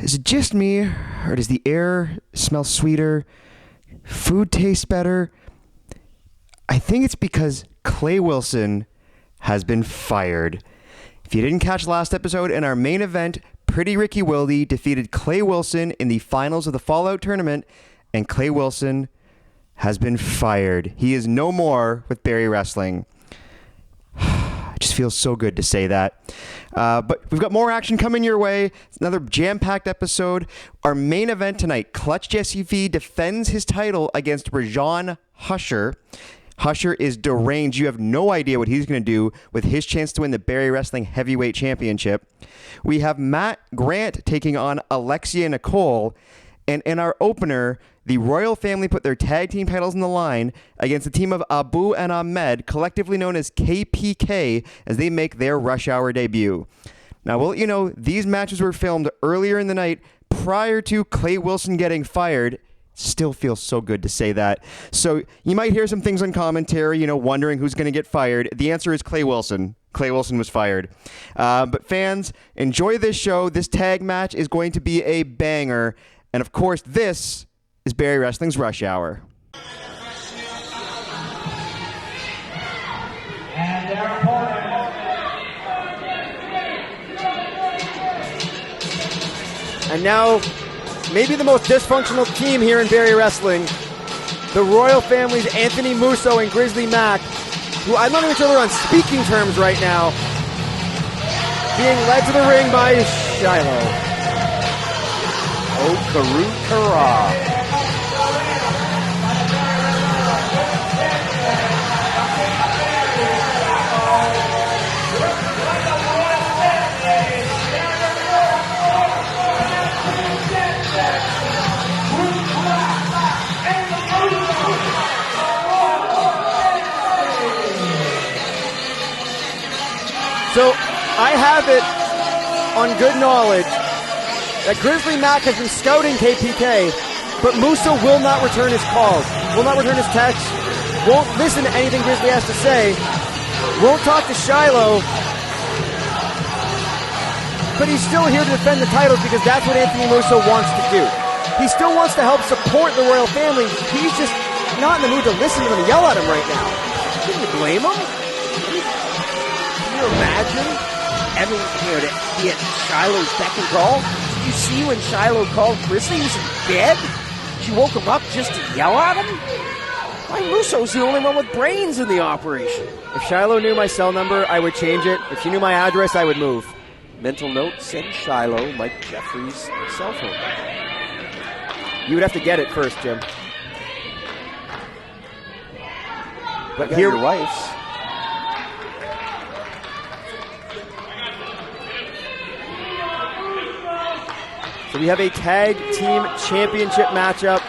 Is it just me, or does the air smell sweeter? Food tastes better? I think it's because Clay Wilson has been fired. If you didn't catch last episode, in our main event, Pretty Ricky Wilde defeated Clay Wilson in the finals of the Fallout tournament, and Clay Wilson has been fired. He is no more with Barrie Wrestling. It just feels so good to say that. But we've got more action coming your way. It's another jam-packed episode. Our main event tonight, Clutch Jessie V defends his title against Rajan Husher. Husher is deranged. You have no idea what he's going to do with his chance to win the Barrie Wrestling Heavyweight Championship. We have Matt Grant taking on Alexia Nicole. And in our opener, the Royal Family put their tag team titles on the line against the team of Abu and Ahmed, collectively known as KPK, as they make their Rush Hour debut. Now, we'll let you know, these matches were filmed earlier in the night prior to Clay Wilson getting fired. Still feels so good to say that. So you might hear some things on commentary, wondering who's going to get fired. The answer is Clay Wilson. Clay Wilson was fired. But fans, enjoy this show. This tag match is going to be a banger. And of course, this is Barrie Wrestling's Rush Hour. And their opponent. And now, maybe the most dysfunctional team here in Barrie Wrestling, the Royal Family's Anthony Musso and Grizzly Mack, who I'm not even sure they're on speaking terms right now, being led to the ring by Shilo. Oh, Karu Kara. So I have it on good knowledge that Grizzly Mack has been scouting KPK, but Musso will not return his calls, will not return his texts, won't listen to anything Grizzly has to say, won't talk to Shilo, but he's still here to defend the titles because that's what Anthony Musso wants to do. He still wants to help support the Royal Family. He's just not in the mood to listen to them yell at him right now. Can you blame him? Can you imagine having to be at Shiloh's beck and call? Did you see when Shilo called Grizzly? He was in bed. She woke him up just to yell at him? Why, Musso's the only one with brains in the operation. If Shilo knew my cell number, I would change it. If she knew my address, I would move. Mental note, send Shilo Mike Jeffries' cell phone. You would have to get it first, Jim. But here, your wife's. So we have a tag team championship matchup.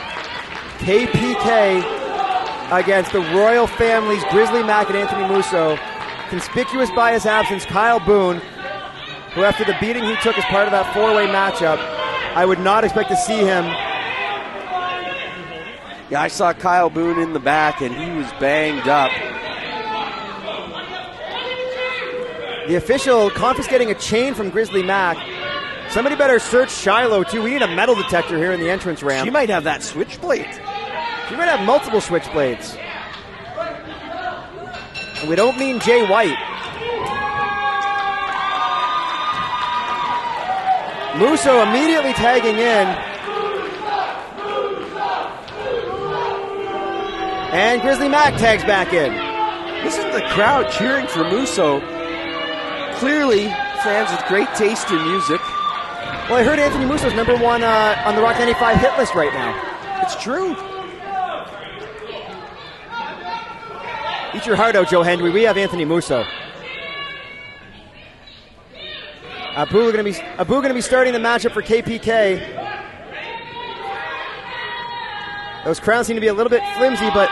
KPK against the Royal Family's Grizzly Mack and Anthony Musso. Conspicuous by his absence, Kyle Boone, who after the beating he took as part of that four-way matchup, I would not expect to see him. Yeah, I saw Kyle Boone in the back, and he was banged up. The official confiscating a chain from Grizzly Mack. Somebody better search Shilo, too. We need a metal detector here in the entrance ramp. She might have that switchblade. She might have multiple switchblades. And we don't mean Jay White. Musso immediately tagging in. And Grizzly Mack tags back in. This is the crowd cheering for Musso. Clearly, fans with great taste in music. Well, I heard Anthony Musso's number one on the Rock 95 hit list right now. It's true. Eat your heart out, Joe Hendry. We have Anthony Musso. Abu going to be starting the matchup for KPK. Those crowns seem to be a little bit flimsy, but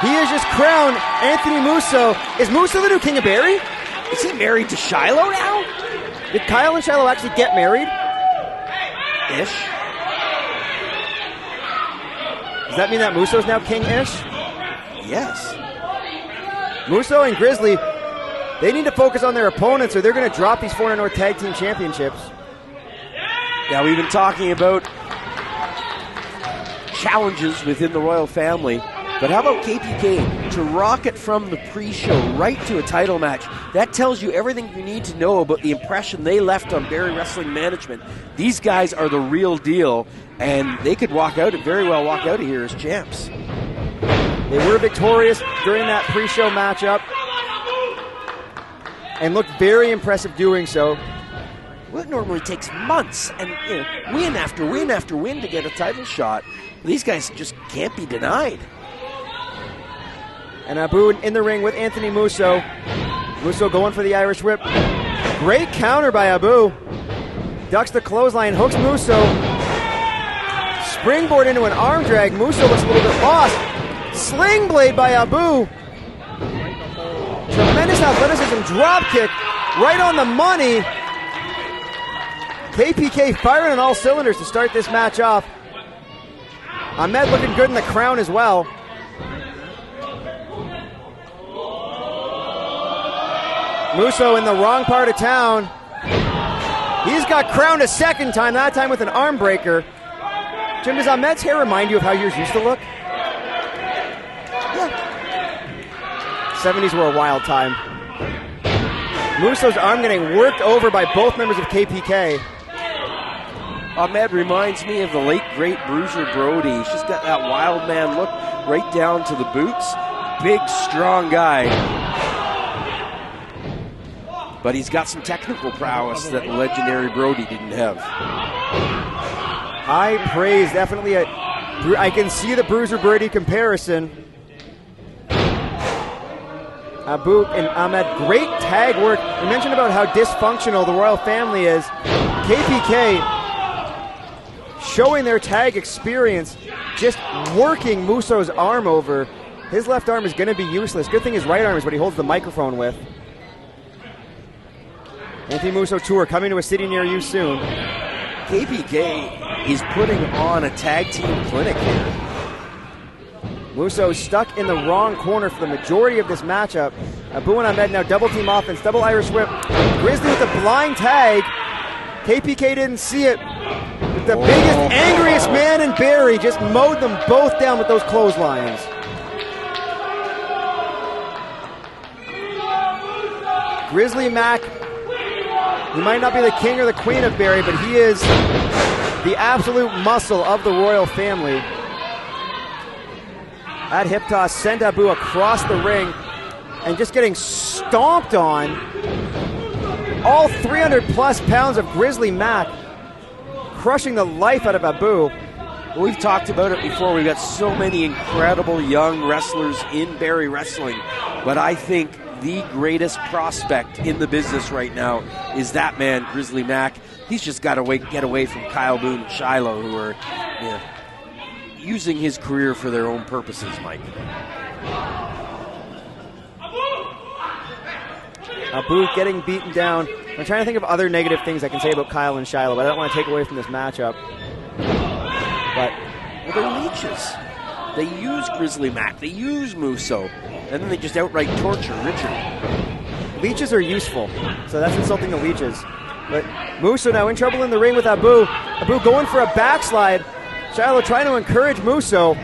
he has just crowned Anthony Musso. Is Musso the new King of Barrie? Is he married to Shilo now? Did Kyle and Shilo actually get married? Ish. Does that mean that Musso's now king-ish? Yes. Musso and Grizzly, they need to focus on their opponents or they're going to drop these 400 North Tag Team Championships. Now, we've been talking about challenges within the royal family, but how about KPK to rocket from the pre-show right to a title match? That tells you everything you need to know about the impression they left on Barrie Wrestling management. These guys are the real deal, and they could very well walk out of here as champs. They were victorious during that pre-show matchup and looked very impressive doing so. Well, it normally takes months and win after win after win to get a title shot. These guys just can't be denied. And Abu in the ring with Anthony Musso. Musso going for the Irish whip. Great counter by Abu. Ducks the clothesline, hooks Musso. Springboard into an arm drag. Musso looks a little bit lost. Sling blade by Abu. Tremendous athleticism, drop kick, right on the money. KPK firing on all cylinders to start this match off. Ahmed looking good in the crown as well. Musso in the wrong part of town. He's got crowned a second time, that time with an arm breaker. Jim, does Ahmed's hair remind you of how yours used to look? Yeah. 70s were a wild time. Musso's arm getting worked over by both members of KPK. Ahmed reminds me of the late, great Bruiser Brody. He's just got that wild man look right down to the boots. Big, strong guy. But he's got some technical prowess that legendary Brody didn't have. High praise, definitely. I can see the Bruiser Brody comparison. Abu and Ahmed, great tag work. We mentioned about how dysfunctional the royal family is. KPK showing their tag experience, just working Musso's arm over. His left arm is going to be useless. Good thing his right arm is what he holds the microphone with. Anthony Musso Tour coming to a city near you soon. KPK is putting on a tag team clinic here. Musso stuck in the wrong corner for the majority of this matchup. Abu and Ahmed now double team offense, double Irish whip. Grizzly with the blind tag. KPK didn't see it. The biggest, angriest man in Barrie just mowed them both down with those clotheslines. Grizzly Mack, he might not be the king or the queen of Barrie, but he is the absolute muscle of the royal family. That hip toss sent Abu across the ring and just getting stomped on. All 300 plus pounds of Grizzly Mack crushing the life out of Abu. Well, we've talked about it before. We've got so many incredible young wrestlers in Barrie Wrestling, but I think the greatest prospect in the business right now is that man, Grizzly Mack. He's just got to get away from Kyle Boone and Shilo, who are using his career for their own purposes, Mike. Abu getting beaten down. I'm trying to think of other negative things I can say about Kyle and Shilo, but I don't want to take away from this matchup. But they're leeches. They use Grizzly Mack. They use Musso. And then they just outright torture Richard. Leeches are useful, so that's insulting the leeches. But Musso now in trouble in the ring with Abu. Abu going for a backslide. Shilo trying to encourage Musso.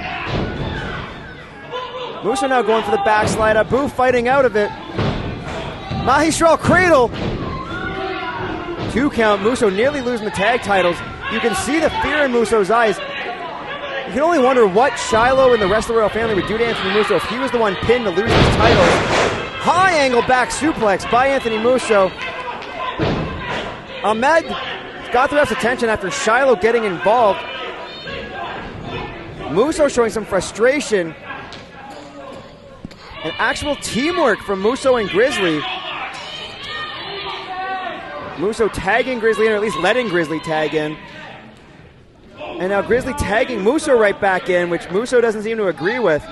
Musso now going for the backslide. Abu fighting out of it. Mahishral cradle. 2 count. Musso nearly losing the tag titles. You can see the fear in Musso's eyes. You can only wonder what Shilo and the rest of the royal family would do to Anthony Musso if he was the one pinned to lose his titles. High angle back suplex by Anthony Musso. Ahmed got the ref's attention after Shilo getting involved. Musso showing some frustration. And actual teamwork from Musso and Grizzly. Musso tagging Grizzly in, or at least letting Grizzly tag in. And now Grizzly tagging Musso right back in, which Musso doesn't seem to agree with.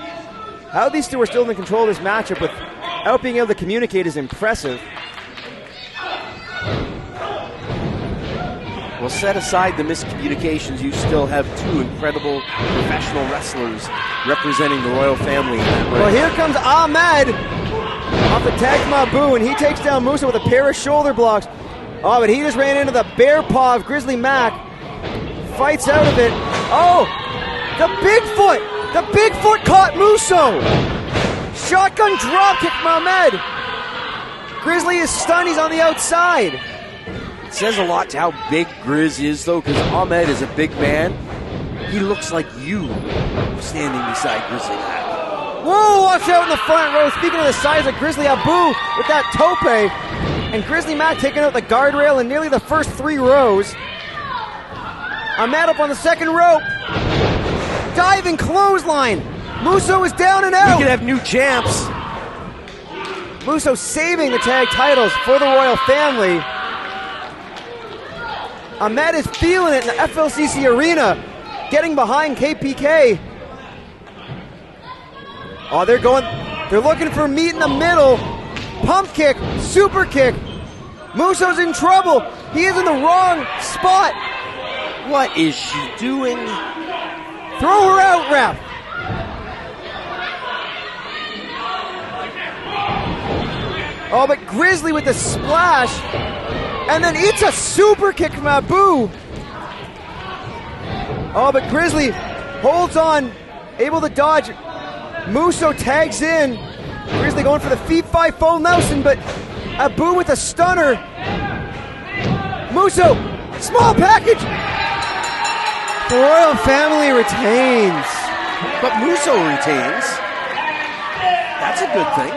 How these two are still in control of this matchup without being able to communicate is impressive. Well, set aside the miscommunications, you still have 2 incredible professional wrestlers representing the royal family. Well, here comes Ahmed off the tag from Abu, and he takes down Musso with a pair of shoulder blocks. Oh, but he just ran into the bear paw of Grizzly Mack. fights out of it. Oh, the Bigfoot! The Bigfoot caught Musso! Shotgun dropkick from Ahmed. Grizzly is stunned, he's on the outside. It says a lot to how big Grizz is, though, because Ahmed is a big man. He looks like you standing beside Grizzly Mack. Whoa, watch out in the front row. Speaking of the size of Grizzly, Abu with that tope. And Grizzly Mack taking out the guardrail in nearly the first 3 rows. Ahmed up on the second rope. Diving clothesline. Musso is down and out. We could have new champs. Musso saving the tag titles for the royal family. Ahmed is feeling it in the FLCC arena. Getting behind KPK. Oh, they're looking for meat in the middle. Pump kick, super kick. Musso's in trouble. He is in the wrong spot. What is she doing? Throw her out, ref. Oh, but Grizzly with the splash. And then it's a super kick from Abu. Oh, but Grizzly holds on, able to dodge. Musso tags in. Grizzly going for the feet 5 full Nelson, but Abu with a stunner. Musso, small package. The royal family retains. But Musso retains. That's a good thing.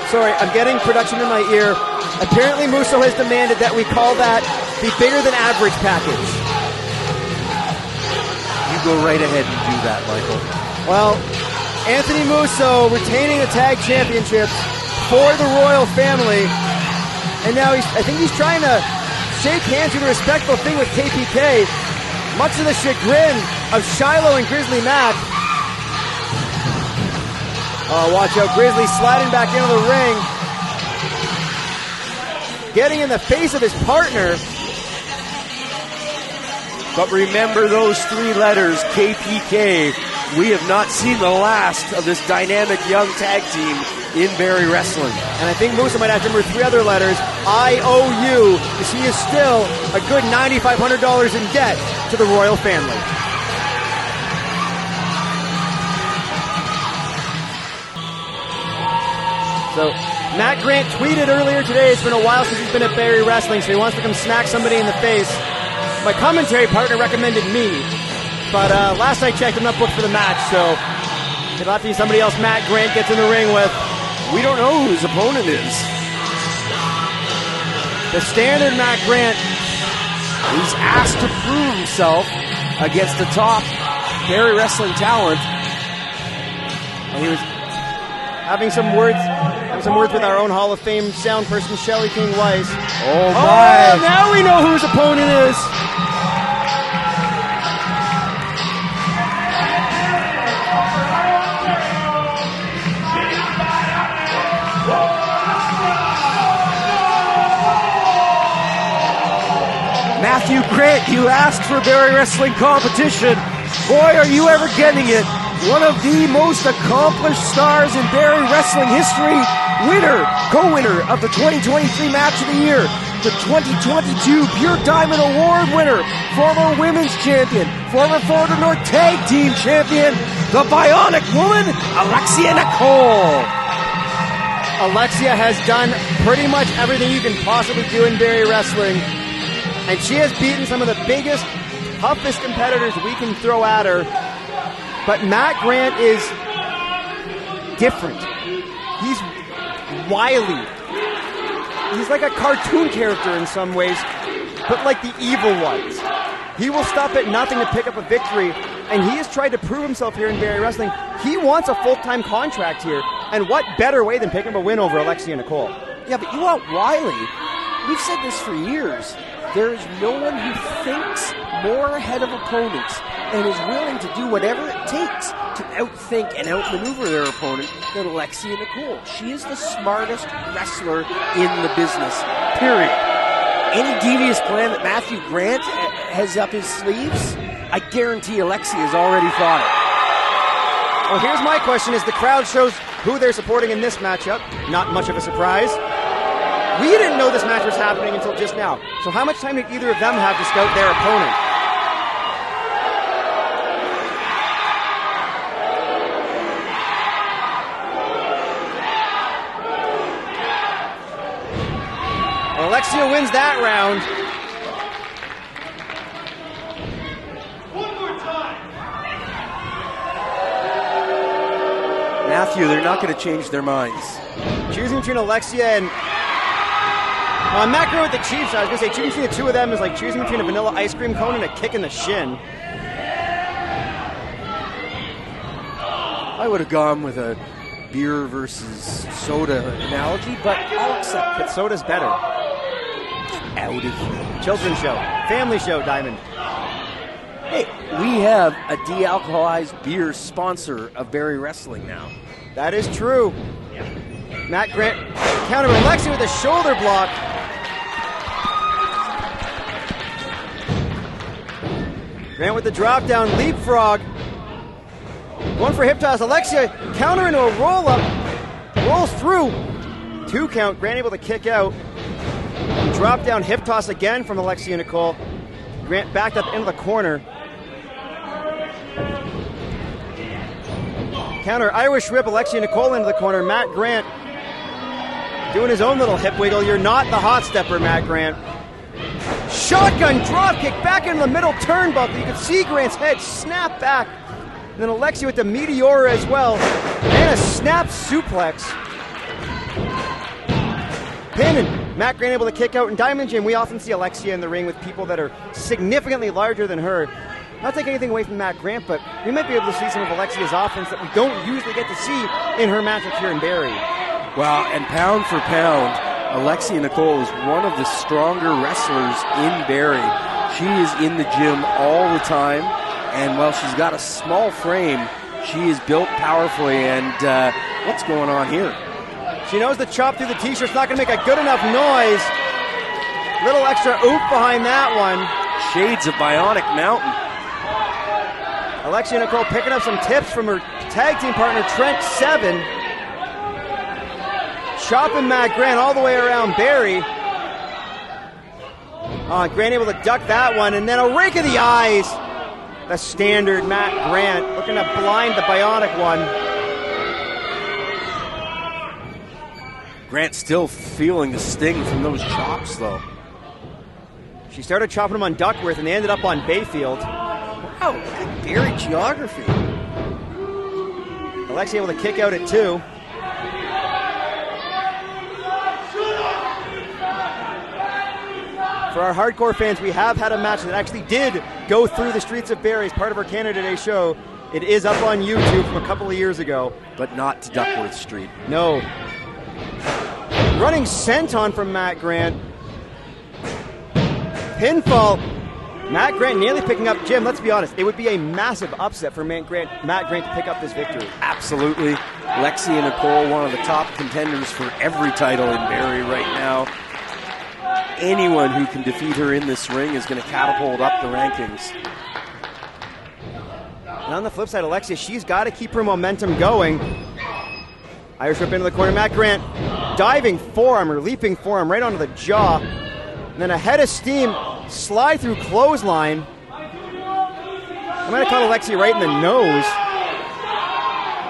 Sorry, I'm getting production in my ear. Apparently Musso has demanded that we call that the bigger than average package. You go right ahead and do that, Michael. Well, Anthony Musso retaining the tag championships for the royal family. And now I think he's trying to shake hands, do the respectful thing with KPK, much to the chagrin of Shilo and Grizzly Mack. Oh, watch out, Grizzly sliding back into the ring. Getting in the face of his partner. But remember those 3 letters, KPK. We have not seen the last of this dynamic young tag team in Barrie Wrestling. And I think Musso might have to remember 3 other letters, IOU, because he is still a good $9,500 in debt to the royal family. So, Matt Grant tweeted earlier today, it's been a while since he's been at Barrie Wrestling, so he wants to come smack somebody in the face. My commentary partner recommended me, but last I checked, I'm not booked for the match, so it'll have to be somebody else Matt Grant gets in the ring with. We don't know who his opponent is. The standard Matt Grant. He's asked to prove himself against the top Barrie Wrestling talent. And he was having some words with our own Hall of Fame sound person, Shelly King Weiss. Oh my! Oh, now we know who his opponent is. Matthew Grant, you asked for Barrie Wrestling competition. Boy, are you ever getting it. One of the most accomplished stars in Barrie Wrestling history. Co-winner of the 2023 Match of the Year. The 2022 Pure Diamond Award winner. Former Women's Champion. Former Florida North Tag Team Champion. The Bionic Woman, Alexia Nicole. Alexia has done pretty much everything you can possibly do in Barrie Wrestling. And she has beaten some of the biggest, toughest competitors we can throw at her. But Matt Grant is different. He's wily. He's like a cartoon character in some ways, but like the evil ones. He will stop at nothing to pick up a victory, and he has tried to prove himself here in Barrie Wrestling. He wants a full-time contract here, and what better way than picking up a win over Alexia Nicole? Yeah, but you want wily. We've said this for years. There is no one who thinks more ahead of opponents and is willing to do whatever it takes to outthink and outmaneuver their opponent than Alexia Nicole. She is the smartest wrestler in the business, period. Any devious plan that Matthew Grant has up his sleeves, I guarantee Alexia has already thought it. Well, here's my question as the crowd shows who they're supporting in this matchup. Not much of a surprise. We didn't know this match was happening until just now. So how much time did either of them have to scout their opponent? Well, Alexia wins that round. Matthew, they're not going to change their minds. Choosing between Alexia and Mack with the Chiefs. I was going to say choosing between the two of them is like choosing between a vanilla ice cream cone and a kick in the shin. I would have gone with a beer versus soda analogy, but I'll accept But soda's better. out of here. Children's show. Family show, Diamond. Hey, we have a de-alcoholized beer sponsor of Barrie Wrestling now. That is true. Matt Grant counter Alexia with a shoulder block. Grant with the drop down, leapfrog. One for hip toss. Alexia counter into a roll up. Rolls through. 2 count. Grant able to kick out. Drop down hip toss again from Alexia Nicole. Grant backed up into the corner. Counter Irish whip Alexia Nicole into the corner. Matt Grant doing his own little hip wiggle. You're not the hot stepper, Matt Grant. Shotgun drop kick back into the middle turnbuckle. You can see Grant's head snap back. And then Alexia with the Meteora as well. And a snap suplex. Pin and Matt Grant able to kick out. In Diamond Gym, we often see Alexia in the ring with people that are significantly larger than her. Not taking anything away from Matt Grant, but we might be able to see some of Alexia's offense that we don't usually get to see in her matchups here in Barrie. Well, and pound for pound, Alexia Nicole is one of the stronger wrestlers in Barrie. She is in the gym all the time, and while she's got a small frame, she is built powerfully, and what's going on here? She knows the chop through the t-shirt's not going to make a good enough noise. Little extra oof behind that one. Shades of Bionic Mountain. Alexia Nicole picking up some tips from her tag team partner, Trent Seven. Chopping Matt Grant all the way around Barrie. Grant able to duck that one, and then a rake of the eyes. The standard Matt Grant looking to blind the Bionic one. Grant still feeling the sting from those chops, though. She started chopping him on Duckworth, and they ended up on Bayfield. Wow, good Barrie geography. Alexia able to kick out at 2. For our hardcore fans, we have had a match that actually did go through the streets of Barrie as part of our Canada Day show. It is up on YouTube from a couple of years ago. But not to Duckworth Street. No. Running senton from Matt Grant. Pinfall. Matt Grant nearly picking up. Jim, let's be honest. It would be a massive upset for Matt Grant to pick up this victory. Absolutely. Alexia Nicole, one of the top contenders for every title in Barrie right now. Anyone who can defeat her in this ring is going to catapult up the rankings. And on the flip side, Alexia, she's got to keep her momentum going. Irish whip into the corner. Matt Grant diving forearm or leaping forearm right onto the jaw. And then a head of steam slide through clothesline. I might have caught Alexia right in the nose.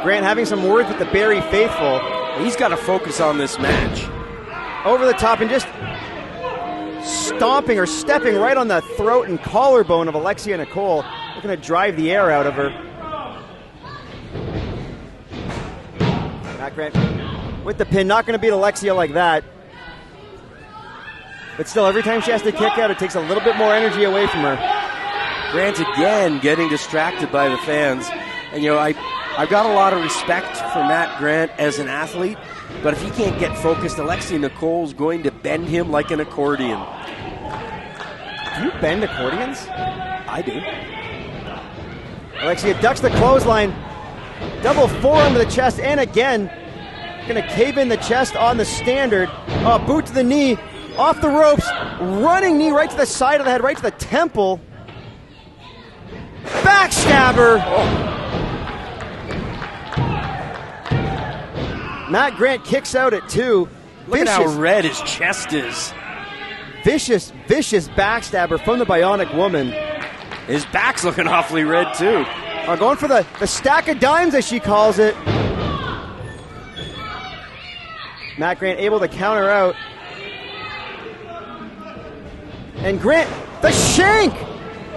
Grant having some words with the Barrie faithful. He's got to focus on this match. Over the top and just stomping or stepping right on the throat and collarbone of Alexia Nicole. Looking to drive the air out of her. Matt Grant with the pin. Not going to beat Alexia like that. But still, every time she has to kick out, it takes a little bit more energy away from her. Grant again getting distracted by the fans. And, you know, I've got a lot of respect for Matt Grant as an athlete, but if he can't get focused, Alexia Nicole's going to bend him like an accordion. Do you bend accordions? I do. Alexia ducks the clothesline. Double forearm to the chest, and again, going to cave in the chest on the standard. Boot to the knee. Off the ropes, running knee right to the side of the head, right to the temple. Backstabber. Matt Grant kicks out at 2. Look at how red his chest is. Vicious backstabber from the Bionic Woman. His back's looking awfully red, too. Going for the stack of dimes, as she calls it. Matt Grant able to counter out. And Grant, the shank!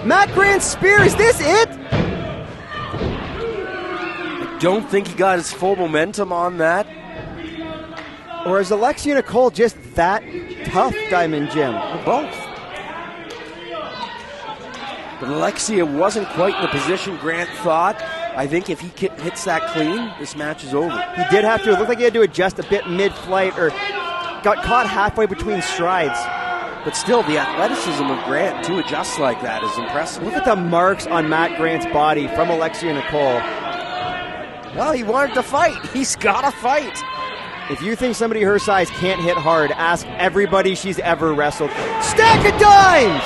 Matt Grant's spear, is this it? I don't think he got his full momentum on that. Or is Alexia Nicole just that tough, Diamond Jim? Both. But Alexia wasn't quite in the position Grant thought. I think if he hits that clean, this match is over. He did have to. It looked like he had to adjust a bit mid-flight or got caught halfway between strides. But still, the athleticism of Grant to adjust like that is impressive. Look at the marks on Matt Grant's body from Alexia Nicole. Well, he wanted to fight. He's got to fight. If you think somebody her size can't hit hard, ask everybody she's ever wrestled. Stack of dimes!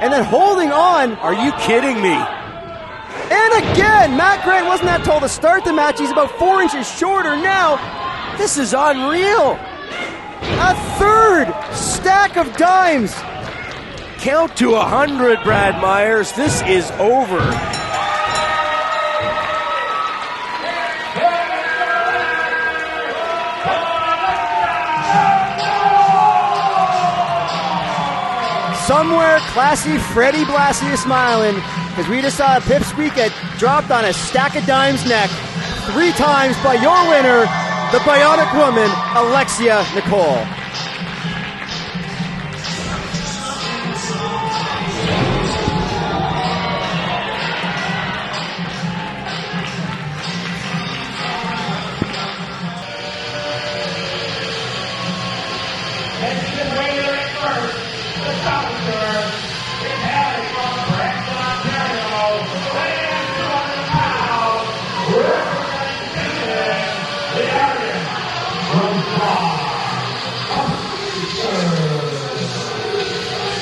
And then holding on. Are you kidding me? And again, Matt Grant wasn't that tall to start the match. He's about 4 inches shorter now. This is unreal. A third stack of dimes. Count to 100, Brad Myers. This is over. Somewhere classy Freddie Blassie is smiling because we just saw a pipsqueak get dropped on a stack of dimes neck 3 times by your winner, the Bionic Woman, Alexia Nicole.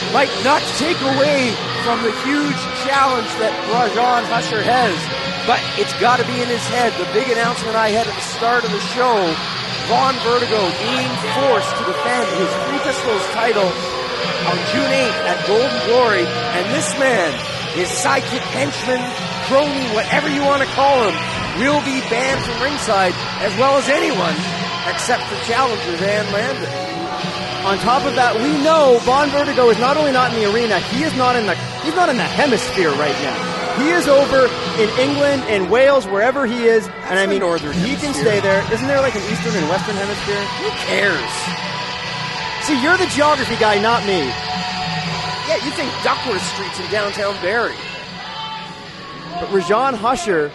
Might not take away from the huge challenge that Rajan Husher has, but it's got to be in his head. The big announcement I had at the start of the show, Vaughn Vertigo being forced to defend his Three Pistols title on June 8th at Golden Glory, and this man, his sidekick, henchman, crony, whatever you want to call him, will be banned from ringside, as well as anyone except for challenger Van Landen. On top of that, we know Vaughn Vertigo is not only not in the arena, he's not in the hemisphere right now. He is over in England, in Wales, wherever he is, and I mean, he can stay there. Isn't there like an Eastern and Western hemisphere? Who cares? See, you're the geography guy, not me. Yeah, you think Duckworth Street's in downtown Barrie. But Rajan Husher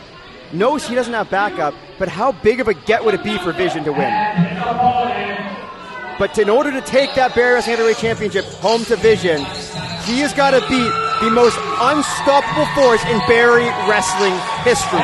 knows he doesn't have backup, but how big of a get would it be for Vision to win? But in order to take that Barrie Wrestling Heavyweight Championship home to Vision, he has got to beat the most unstoppable force in Barrie Wrestling history.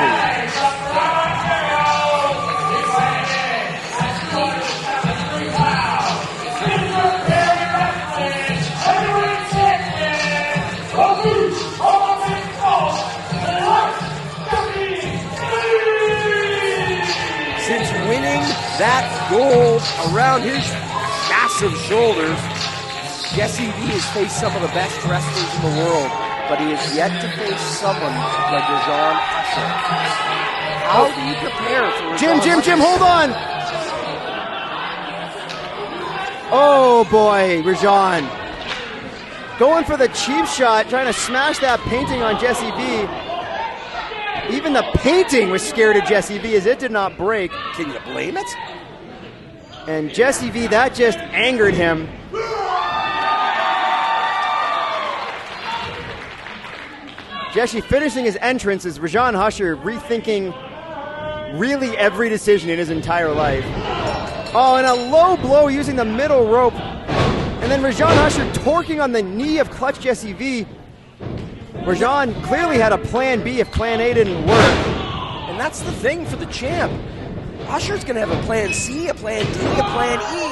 Since winning that gold around his massive shoulders, Jessie V has faced some of the best wrestlers in the world, but he has yet to face someone like Rajan Husher. How do you prepare for Rajan Jim, hold on! Oh boy, Rajan. Going for the cheap shot, trying to smash that painting on Jessie V. Even the painting was scared of Jessie V as it did not break. Can you blame it? And Jessie V, that just angered him. Jessie finishing his entrance as Rajan Husher rethinking really every decision in his entire life. Oh, and a low blow using the middle rope. And then Rajan Husher torquing on the knee of Clutch Jessie V. Rajan clearly had a plan B if plan A didn't work. And that's the thing for the champ. Husher's going to have a plan C, a plan D, a plan E.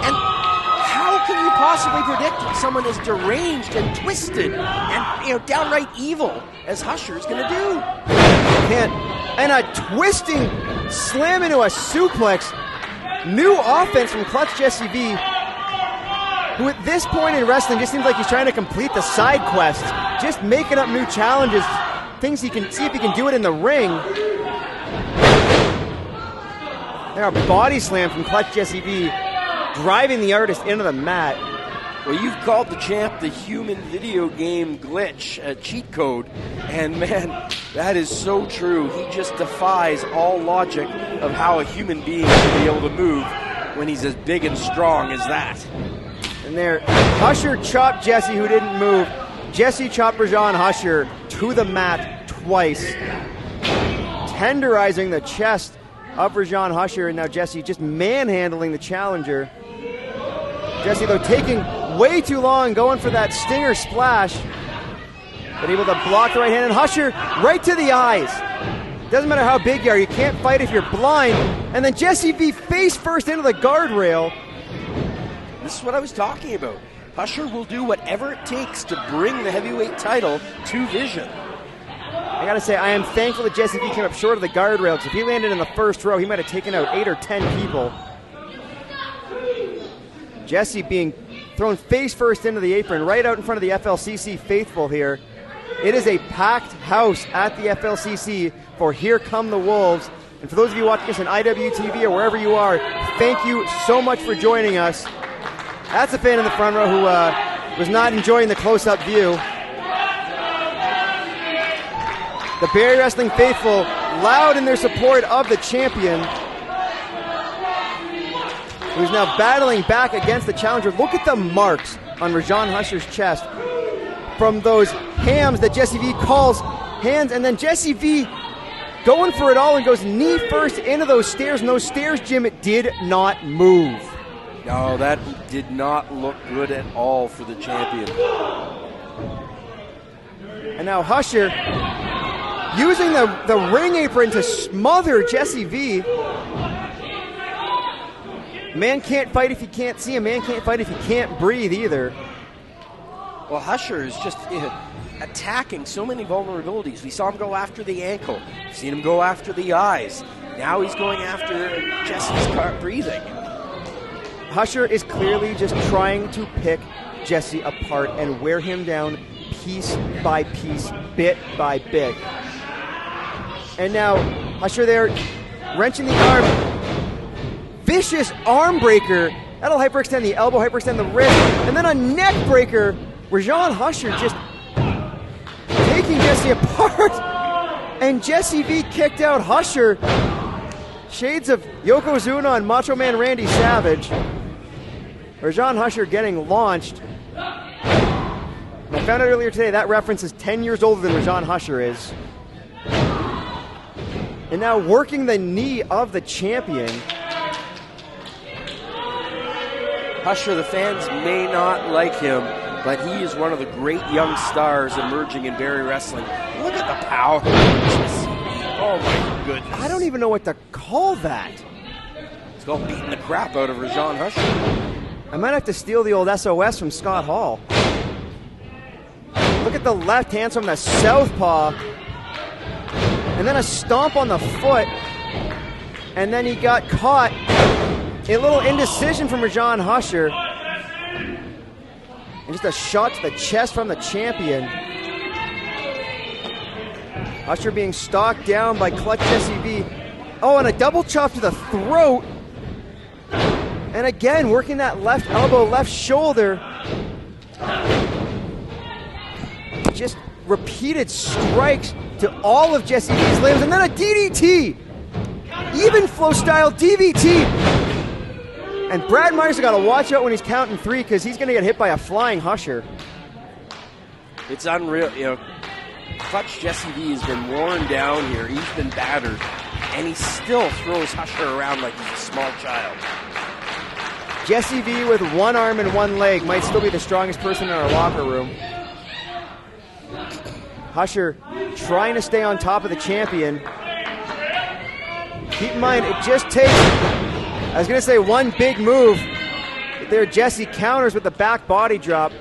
And how can you possibly predict someone as deranged and twisted and downright evil as Husher's going to do? Can't. And a twisting slam into a suplex. New offense from Clutch Jessie V, who at this point in wrestling just seems like he's trying to complete the side quests, just making up new challenges, things he can see if he can do it in the ring. And a body slam from Clutch Jessie V, driving the artist into the mat. Well, you've called the champ the human video game glitch, a cheat code, and man, that is so true. He just defies all logic of how a human being should be able to move when he's as big and strong as that. And there, Husher chopped Jessie, who didn't move. Jessie chopped Rajan Husher to the mat twice, tenderizing the chest of Rajan Husher, and now Jessie just manhandling the challenger. Jessie, though, taking way too long, going for that stinger splash, but able to block the right hand, and Husher right to the eyes. Doesn't matter how big you are, you can't fight if you're blind. And then Jessie V face first into the guardrail. This is what I was talking about. Husher will do whatever it takes to bring the heavyweight title to Vision. I gotta say, I am thankful that Jessie V came up short of the guardrail, because if he landed in the first row, he might have taken out 8 or 10 people. Jessie being thrown face first into the apron, right out in front of the FLCC faithful here. It is a packed house at the FLCC for Here Come the Wolves. And for those of you watching us on IWTV or wherever you are, thank you so much for joining us. That's a fan in the front row who was not enjoying the close-up view. The Barrie Wrestling faithful loud in their support of the champion, who's now battling back against the challenger. Look at the marks on Rajan Husher's chest from those hams that Jessie V calls hands, and then Jessie V going for it all and goes knee first into those stairs, and those stairs, Jim, it did not move. No, that did not look good at all for the champion. And now Husher using the ring apron to smother Jessie V. Man can't fight if you can't see. A man can't fight if he can't breathe either. Well, Husher is just attacking so many vulnerabilities. We saw him go after the ankle. We've seen him go after the eyes. Now he's going after Jessie's breathing. Husher is clearly just trying to pick Jessie apart and wear him down piece by piece, bit by bit. And now Husher there wrenching the arm. Vicious arm breaker. That'll hyperextend the elbow, hyperextend the wrist, and then a neck breaker. Rajan Husher just taking Jessie apart. And Jessie V kicked out Husher. Shades of Yokozuna and Macho Man Randy Savage. Rajan Husher getting launched. And I found out earlier today that reference is 10 years older than Rajan Husher is. And now working the knee of the champion. Husher, the fans may not like him, but he is one of the great young stars emerging in Barrie Wrestling. Look at the power. Oh my goodness. I don't even know what to call that. It's called beating the crap out of Rajan Husher. I might have to steal the old SOS from Scott Hall. Look at the left hand from the southpaw. And then a stomp on the foot. And then he got caught. A little indecision from Rajan Husher. And just a shot to the chest from the champion. Husher being stalked down by Clutch Jessie V. Oh, and a double chop to the throat. And again, working that left elbow, left shoulder. Just repeated strikes to all of Jessie V's limbs. And then a DDT. Even flow style DVT. And Brad Myers got to watch out when he's counting 3 because he's going to get hit by a flying Husher. It's unreal. You know, Clutch Jessie V has been worn down here. He's been battered. And he still throws Husher around like he's a small child. Jessie V with one arm and one leg might still be the strongest person in our locker room. Husher trying to stay on top of the champion. Keep in mind, it just takes, I was going to say one big move. There, Jessie counters with the back body drop.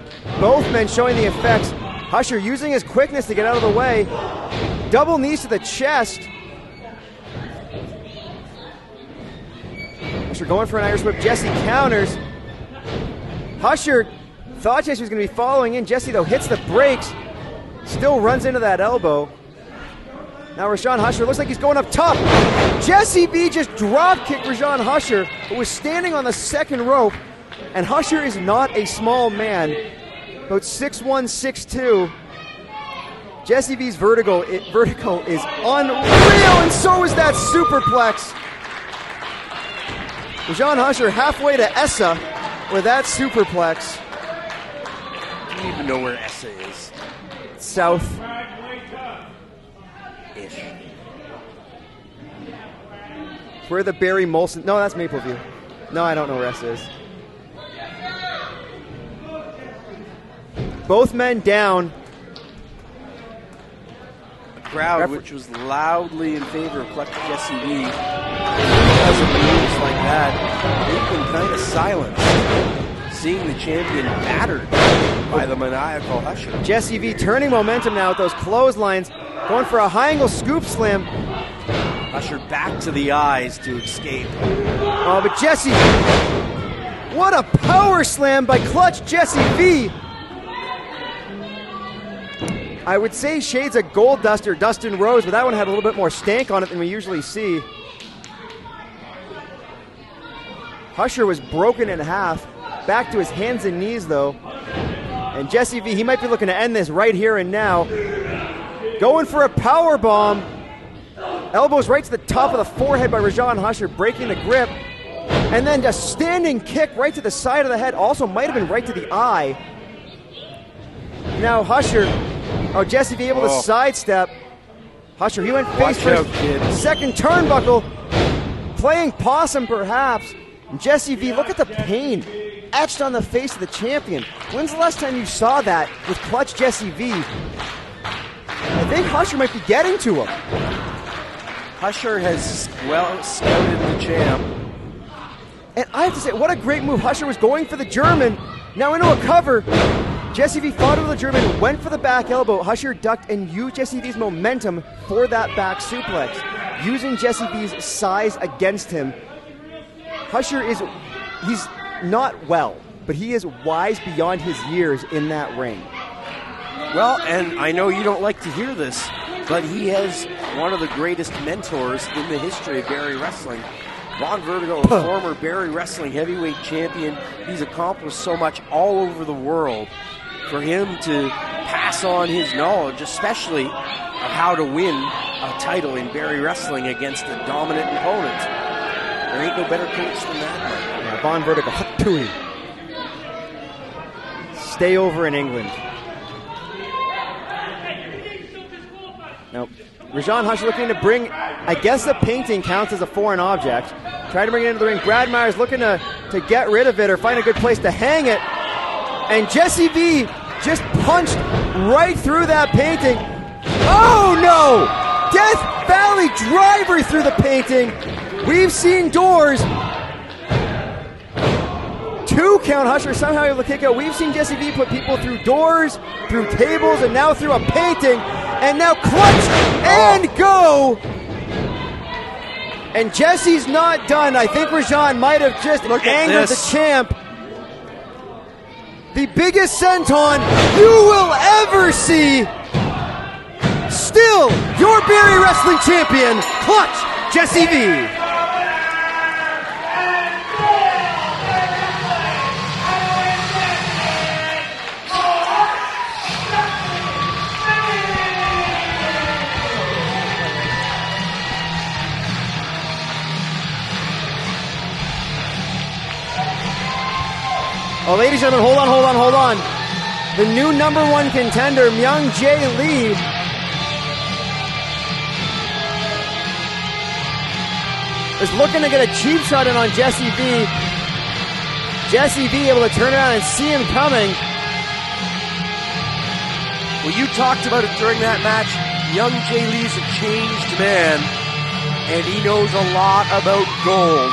Both men showing the effects. Husher using his quickness to get out of the way. Double knees to the chest. Husher going for an Irish whip. Jessie counters. Husher thought Jessie was going to be following in. Jessie, though, hits the brakes. Still runs into that elbow. Now Rajan Husher looks like he's going up top. Jessie V just drop kicked Rajan Husher, who was standing on the second rope. And Husher is not a small man, about 6'1", 6'2". Jessie V's vertigo is unreal, and so is that superplex. Rajan Husher halfway to Essa with that superplex. I don't even know where Essa is. South. Ish. Where the Barrie Molson... No, that's Mapleview. No, I don't know where Essa is. Both men down. The crowd, which was loudly in favor of Clutch Jessie V, because of moves like that, they've been kind of silent, seeing the champion battered by the maniacal Husher. Jessie V turning momentum now with those clotheslines, going for a high angle scoop slam. Husher back to the eyes to escape. Oh, but Jessie, what a power slam by Clutch Jessie V. I would say shades of Gold Dust or Dustin Rose, but that one had a little bit more stank on it than we usually see. Husher was broken in half, back to his hands and knees though. And Jessie V, he might be looking to end this right here and now. Going for a power bomb. Elbows right to the top of the forehead by Rajan Husher, breaking the grip. And then a standing kick right to the side of the head, also might have been right to the eye. Now Husher, Jessie V able to sidestep. Husher, he went face first. Second turnbuckle, playing possum perhaps. Jessie V, look at the pain etched on the face of the champion. When's the last time you saw that with Clutch Jessie V? I think Husher might be getting to him. Husher has well scouted the champ. And I have to say, what a great move. Husher was going for the German, now into a cover. Jessie V fought over the German, went for the back elbow. Husher ducked and used Jessie V's momentum for that back suplex, using Jessie V's size against him. Husher he's not well, but he is wise beyond his years in that ring. Well, and I know you don't like to hear this, but he has one of the greatest mentors in the history of Barrie Wrestling. Ron Vertigo, a former Barrie Wrestling heavyweight champion. He's accomplished so much all over the world. For him to pass on his knowledge, especially of how to win a title in Barrie Wrestling against a dominant opponent. There ain't no better coach than that, Mike. Yeah, Von Vertigo, Tui. Stay over in England. Now, Rajan Husher looking to bring, I guess the painting counts as a foreign object. Trying to bring it into the ring. Brad Myers looking to get rid of it or find a good place to hang it. And Jessie V just punched right through that painting. Oh no! Death Valley driver through the painting. We've seen doors. 2 count. Husher somehow able to kick out. We've seen Jessie V put people through doors, through tables, and now through a painting. And now clutch and go. And Jessie's not done. I think Rajan might have just angered the champ. The biggest senton you will ever see. Still, your Barrie Wrestling champion, Clutch Jessie V. Oh, ladies and gentlemen, hold on. The new number 1 contender, Myung Jae Lee, is looking to get a cheap shot in on Jessie V. Jessie V able to turn around and see him coming. Well, you talked about it during that match. Myung Jae Lee's a changed man, and he knows a lot about gold.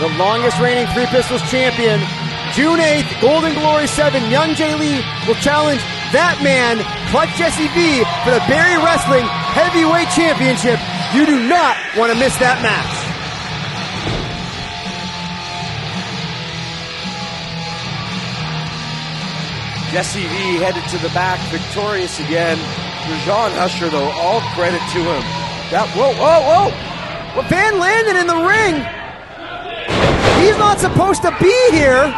The longest reigning Three Pistols champion, June 8th, Golden Glory 7, Myung Jae Lee will challenge that man, Clutch Jessie V, for the Barrie Wrestling Heavyweight Championship. You do not want to miss that match. Jessie V headed to the back, victorious again. Rajan Husher, though, all credit to him. Whoa. Well, Van Landen in the ring. He's not supposed to be here.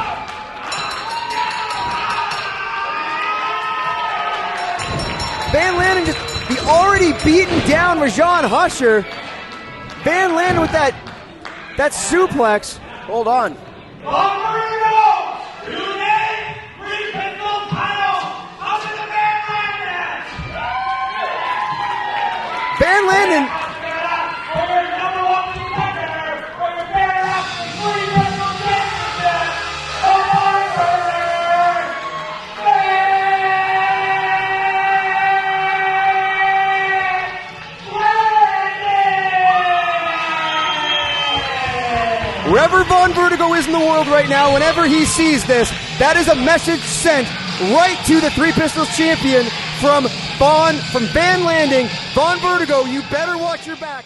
Van Landen he already beaten down Rajan Husher. Van Landen with that suplex. Hold on. Van Landen. Wherever Von Vertigo is in the world right now, whenever he sees this, that is a message sent right to the Three Pistols champion from Van Landen. Von Vertigo, you better watch your back.